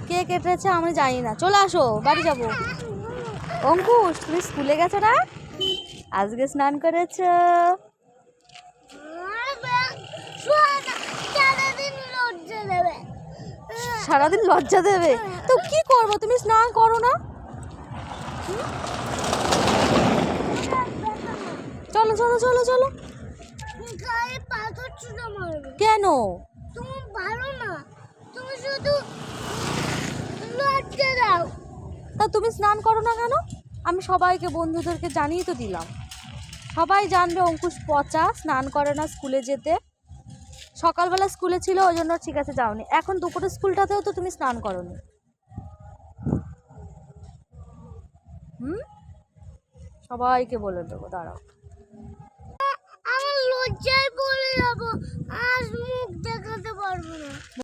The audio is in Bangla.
কে কেটেছে আমি জানি না, চলে আসো বাড়ি যাবো। অঙ্কুশ তুমি স্কুলে গেছো না? আজকে স্নান করেছো? সারাদিন লজ্জা দেবে তো কি করবো, তুমি স্নান করো না। চলো চলো চলো চলো। কেন? তুমি ভালো না, তুমি শুধু লজ্জা দাও। তা তুমি স্নান করো না কেন? আমি সবাইকে বন্ধুদেরকে জানিয়ে তো দিলাম, সবাই জানবে অঙ্কুশ পচা, স্নান করে না স্কুলে যেতে। সকালবেলা স্কুলে ছিল ওই জন্য ঠিক আছে যাওনি, এখন দুপুরে স্কুলটাতেও তো তুমি স্নান করোনি। সবাইকে বলে দেবো, দাঁড়াও। আমার লজ্জায় পড়ে যাবো, আজ মুখ দেখাতে পারবো না।